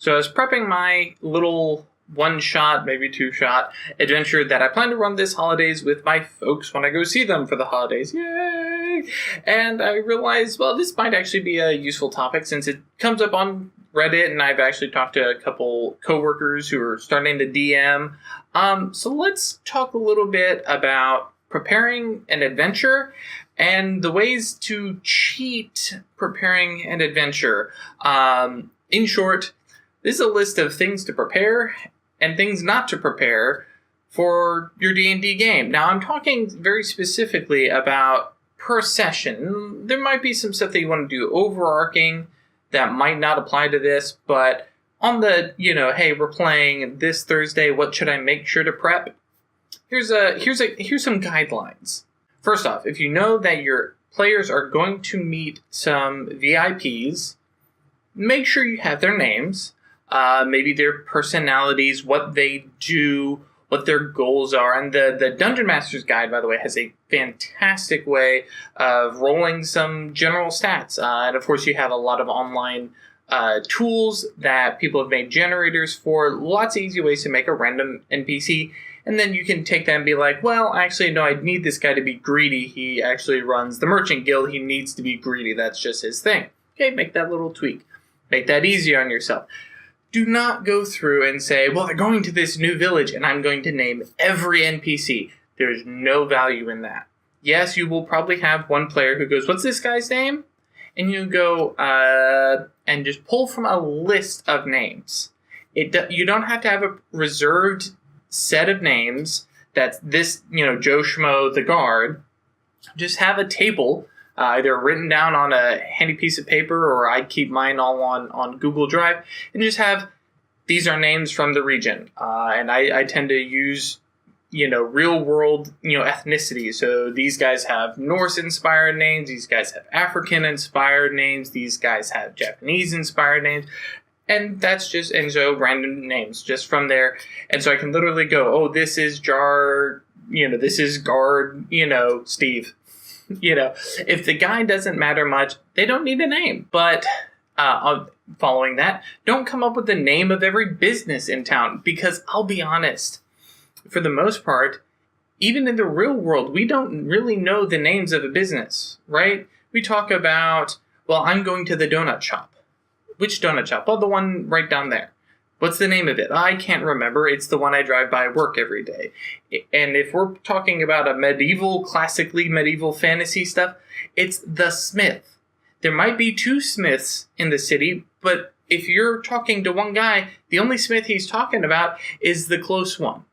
So I was prepping my little one-shot, maybe two-shot adventure that I plan to run this holidays with my folks when I go see them for the holidays. Yay! And I realized, well, this might actually be a useful topic since it comes up on Reddit, and I've actually talked to a couple coworkers who are starting to DM. So let's talk a little bit about preparing an adventure and the ways to cheat preparing an adventure. In short, this is a list of things to prepare and things not to prepare for your D&D game. Now, I'm talking very specifically about per session. There might be some stuff that you want to do overarching that might not apply to this, but on the, hey, we're playing this Thursday, what should I make sure to prep? Here's some guidelines. First off, if you know that your players are going to meet some VIPs, make sure you have their names. Maybe their personalities, what they do, what their goals are. And the Dungeon Master's Guide, by the way, has a fantastic way of rolling some general stats. And of course, you have a lot of online tools that people have made generators for. Lots of easy ways to make a random NPC. And then you can take that and be like, well, actually, no, I need this guy to be greedy. He actually runs the Merchant Guild. He needs to be greedy. That's just his thing. Okay, make that little tweak. Make that easier on yourself. Do not go through and say, well, they're going to this new village and I'm going to name every NPC. There's no value in that. Yes, you will probably have one player who goes, what's this guy's name? And you go and just pull from a list of names. You don't have to have a reserved set of names that's this, Joe Schmo the guard. Just have a table either written down on a handy piece of paper, or I keep mine all on Google Drive, and just have, these are names from the region. And I tend to use, real world, ethnicity. So these guys have Norse-inspired names, these guys have African-inspired names, these guys have Japanese-inspired names. And so random names just from there. And so I can literally go, oh, this is this is Guard, Steve. If the guy doesn't matter much, they don't need a name. But following that, don't come up with the name of every business in town, because I'll be honest, for the most part, even in the real world, we don't really know the names of a business, right? We talk about, well, I'm going to the donut shop. Which donut shop? Well, the one right down there. What's the name of it? I can't remember. It's the one I drive by work every day. And if we're talking about a classically medieval fantasy stuff, it's the Smith. There might be two Smiths in the city, but if you're talking to one guy, the only Smith he's talking about is the close one.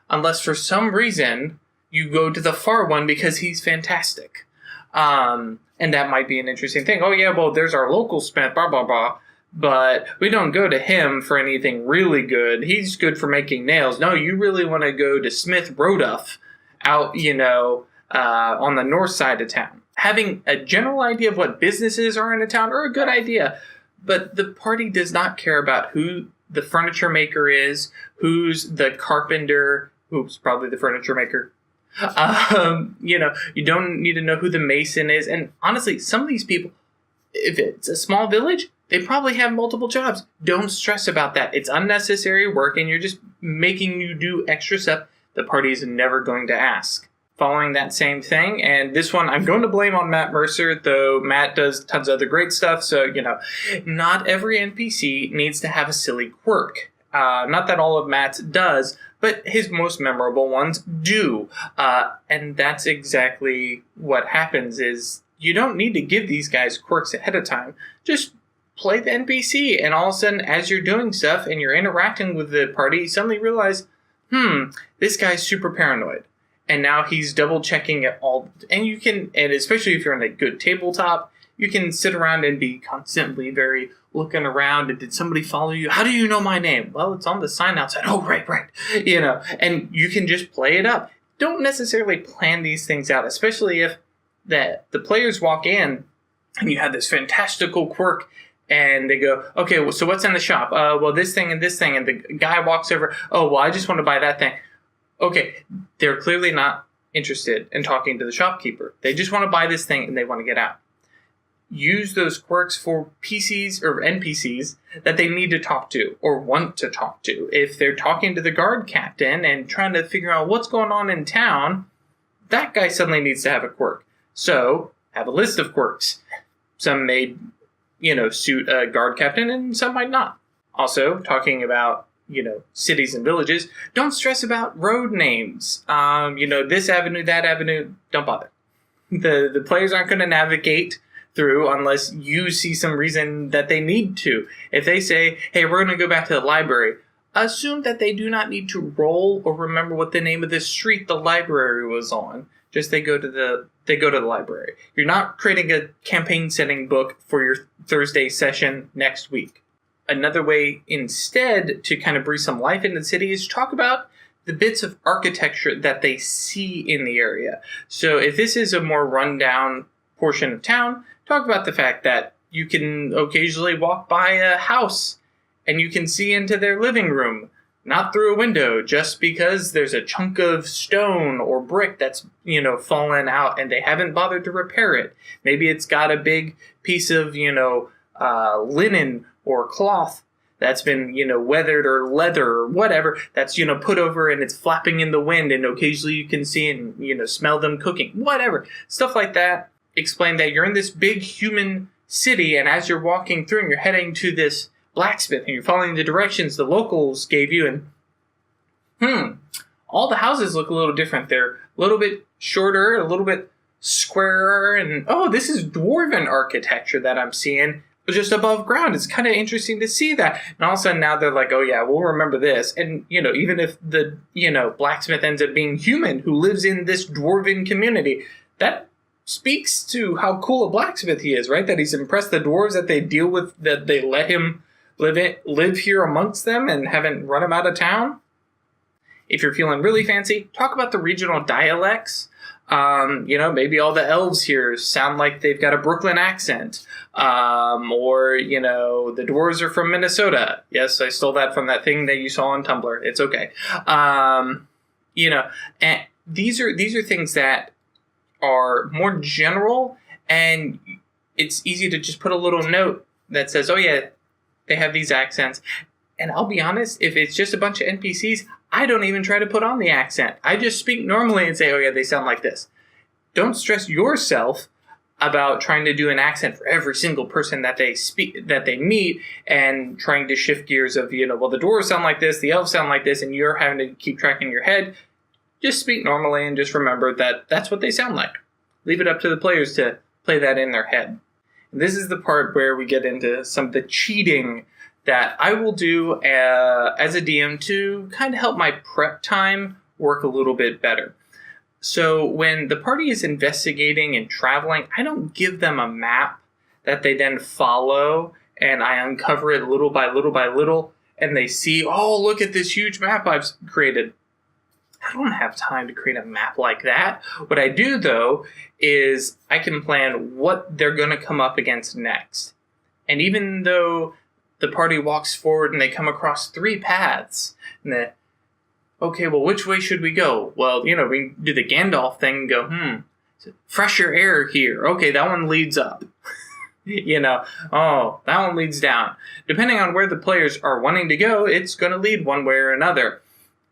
Unless for some reason you go to the far one because he's fantastic. And that might be an interesting thing. Oh yeah, well, there's our local Smith, blah, blah, blah. But we don't go to him for anything really good. He's good for making nails. No, you really want to go to Smith Roduff out, on the north side of town. Having a general idea of what businesses are in a town are a good idea. But the party does not care about who the furniture maker is, who's the carpenter, who's probably the furniture maker. You don't need to know who the mason is. And honestly, some of these people, if it's a small village, they probably have multiple jobs. Don't stress about that. It's unnecessary work, and you're just making you do extra stuff the party is never going to ask. Following that same thing, and this one I'm going to blame on Matt Mercer, though Matt does tons of other great stuff, so, not every NPC needs to have a silly quirk. Not that all of Matt's does, but his most memorable ones do. And that's exactly what happens is you don't need to give these guys quirks ahead of time. Just play the NPC, and all of a sudden, as you're doing stuff and you're interacting with the party, you suddenly realize, this guy's super paranoid. And now he's double checking it all. And you can, and especially if you're in a good tabletop, you can sit around and be constantly very looking around. And did somebody follow you? How do you know my name? Well, it's on the sign outside. Oh, right. And you can just play it up. Don't necessarily plan these things out, especially if the players walk in and you have this fantastical quirk and they go, okay, well, so what's in the shop? Well, this thing and this thing. And the guy walks over. Oh, well, I just want to buy that thing. Okay, they're clearly not interested in talking to the shopkeeper. They just want to buy this thing and they want to get out. use those quirks for PCs or NPCs that they need to talk to or want to talk to. If they're talking to the guard captain and trying to figure out what's going on in town, that guy suddenly needs to have a quirk. So have a list of quirks. Some may, suit a guard captain and some might not. Also, talking about, cities and villages, don't stress about road names. This avenue, that avenue, don't bother. The players aren't going to navigate through unless you see some reason that they need to. If they say, hey, we're going to go back to the library, assume that they do not need to roll or remember what the name of the street the library was on. Just they go to the library. You're not creating a campaign setting book for your Thursday session next week. Another way instead to kind of breathe some life into the city is talk about the bits of architecture that they see in the area. So if this is a more rundown portion of town, talk about the fact that you can occasionally walk by a house and you can see into their living room, not through a window, just because there's a chunk of stone or brick that's, fallen out and they haven't bothered to repair it. Maybe it's got a big piece of, linen or cloth that's been, weathered or leather or whatever that's, put over and it's flapping in the wind and occasionally you can see and, smell them cooking, whatever. Stuff like that. Explain that you're in this big human city and as you're walking through and you're heading to this blacksmith and you're following the directions the locals gave you and, all the houses look a little different. They're a little bit shorter, a little bit squarer, and, this is dwarven architecture that I'm seeing just above ground. It's kind of interesting to see that. And all of a sudden now they're like, oh yeah, we'll remember this. And, even if the, blacksmith ends up being human who lives in this dwarven community, that speaks to how cool a blacksmith he is, right? That he's impressed the dwarves that they deal with, that they let him live here amongst them and haven't run him out of town. If you're feeling really fancy, talk about the regional dialects. Maybe all the elves here sound like they've got a Brooklyn accent. Or the dwarves are from Minnesota. Yes, I stole that from that thing that you saw on Tumblr. It's okay. And these are things that are more general, and it's easy to just put a little note that says, oh yeah, they have these accents. And I'll be honest, if it's just a bunch of NPCs, I don't even try to put on the accent. I just speak normally and say, oh yeah, they sound like this. Don't stress yourself about trying to do an accent for every single person that they meet and trying to shift gears of, well, the dwarves sound like this, the elves sound like this, and you're having to keep track in your head. Just speak normally and just remember that that's what they sound like. Leave it up to the players to play that in their head. And this is the part where we get into some of the cheating that I will do as a DM to kind of help my prep time work a little bit better. So when the party is investigating and traveling, I don't give them a map that they then follow and I uncover it little by little by little and they see, oh, look at this huge map I've created. I don't have time to create a map like that. What I do, though, is I can plan what they're going to come up against next. And even though the party walks forward and they come across 3 paths, and okay, well, which way should we go? Well, we can do the Gandalf thing and go, fresher air here. Okay, that one leads up. Oh, that one leads down. Depending on where the players are wanting to go, it's going to lead one way or another.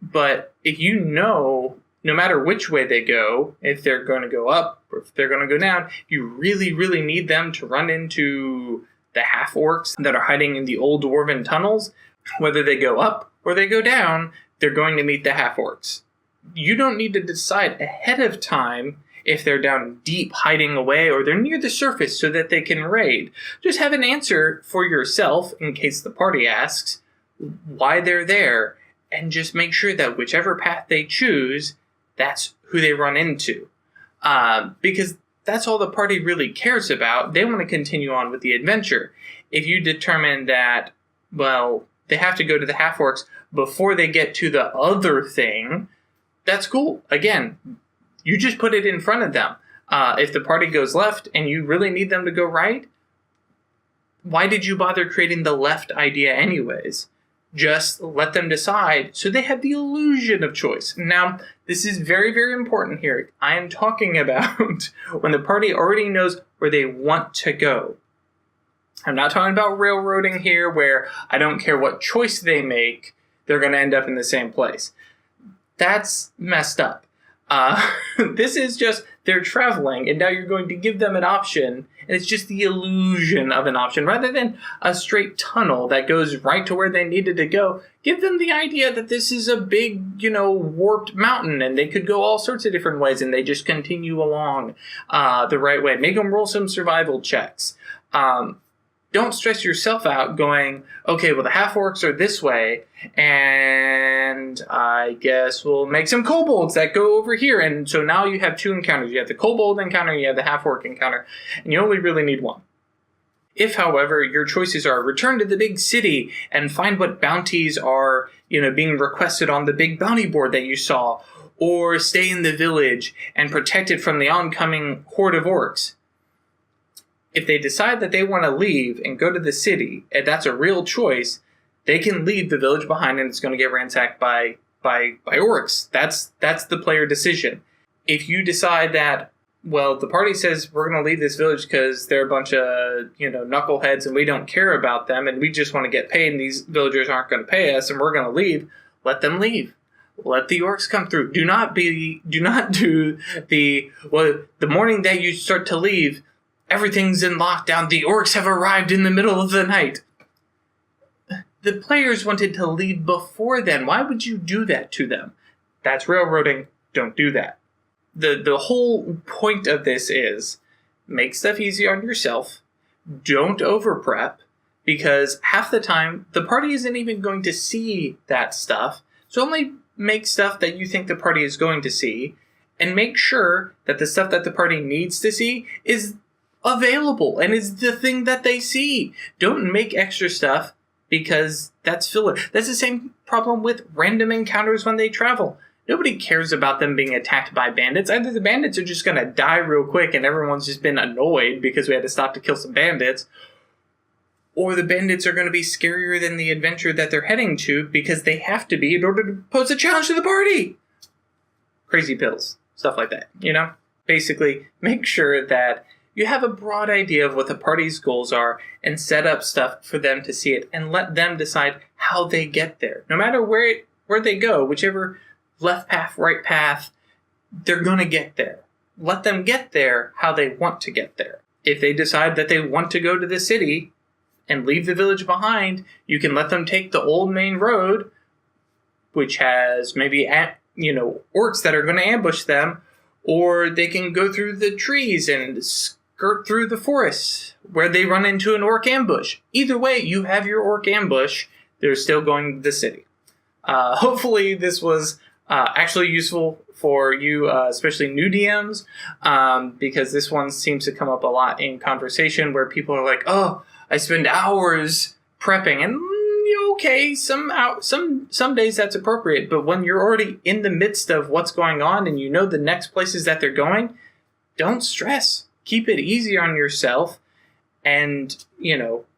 But if no matter which way they go, if they're going to go up or if they're going to go down, you really, really need them to run into the half-orcs that are hiding in the old dwarven tunnels. Whether they go up or they go down, they're going to meet the half-orcs. You don't need to decide ahead of time if they're down deep hiding away or they're near the surface so that they can raid. Just have an answer for yourself in case the party asks why they're there. And just make sure that whichever path they choose, that's who they run into. Because that's all the party really cares about. They want to continue on with the adventure. If you determine that, well, they have to go to the half-orcs before they get to the other thing, that's cool. Again, you just put it in front of them. If the party goes left and you really need them to go right, why did you bother creating the left idea anyways? Just let them decide so they have the illusion of choice. Now, this is very, very important here. I am talking about when the party already knows where they want to go. I'm not talking about railroading here, where I don't care what choice they make, they're going to end up in the same place. That's messed up. This is just, they're traveling, and now you're going to give them an option, and it's just the illusion of an option. Rather than a straight tunnel that goes right to where they needed to go, give them the idea that this is a big, warped mountain, and they could go all sorts of different ways, and they just continue along the right way. Make them roll some survival checks. Don't stress yourself out going, okay, well, the half-orcs are this way, and I guess we'll make some kobolds that go over here. And so now you have 2 encounters. You have the kobold encounter, you have the half-orc encounter, and you only really need 1. If, however, your choices are return to the big city and find what bounties are, being requested on the big bounty board that you saw, or stay in the village and protect it from the oncoming horde of orcs, if they decide that they want to leave and go to the city, and that's a real choice, they can leave the village behind and it's going to get ransacked by orcs. That's the player decision. If you decide that, well, the party says we're going to leave this village because they're a bunch of, knuckleheads and we don't care about them and we just want to get paid and these villagers aren't going to pay us and we're going to leave, let them leave. Let the orcs come through. Do not do the morning that you start to leave, everything's in lockdown. The orcs have arrived in the middle of the night. The players wanted to leave before then. Why would you do that to them? That's railroading. Don't do that. The whole point of this is make stuff easy on yourself. Don't over prep, because half the time the party isn't even going to see that stuff. So only make stuff that you think the party is going to see, and make sure that the stuff that the party needs to see is available and is the thing that they see. Don't make extra stuff because that's filler. That's the same problem with random encounters when they travel. Nobody cares about them being attacked by bandits. Either the bandits are just going to die real quick and everyone's just been annoyed because we had to stop to kill some bandits, or the bandits are going to be scarier than the adventure that they're heading to because they have to be in order to pose a challenge to the party. Crazy pills. Stuff like that, Basically, make sure that you have a broad idea of what the party's goals are and set up stuff for them to see it and let them decide how they get there. No matter where they go, whichever left path, right path, they're going to get there. Let them get there how they want to get there. If they decide that they want to go to the city and leave the village behind, you can let them take the old main road, which has maybe, orcs that are going to ambush them, or they can go through the trees and skirt through the forest where they run into an orc ambush. Either way, you have your orc ambush. They're still going to the city. Hopefully this was actually useful for you, especially new DMs, because this one seems to come up a lot in conversation where people are like, oh, I spend hours prepping, and okay, some days that's appropriate, but when you're already in the midst of what's going on and you know the next places that they're going, don't stress. Keep it easy on yourself and,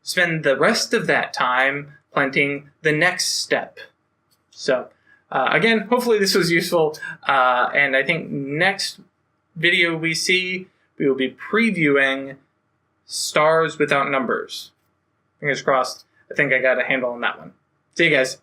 spend the rest of that time planting the next step. So, again, hopefully this was useful, and I think next video we will be previewing Stars Without Numbers. Fingers crossed. I think I got a handle on that one. See you guys.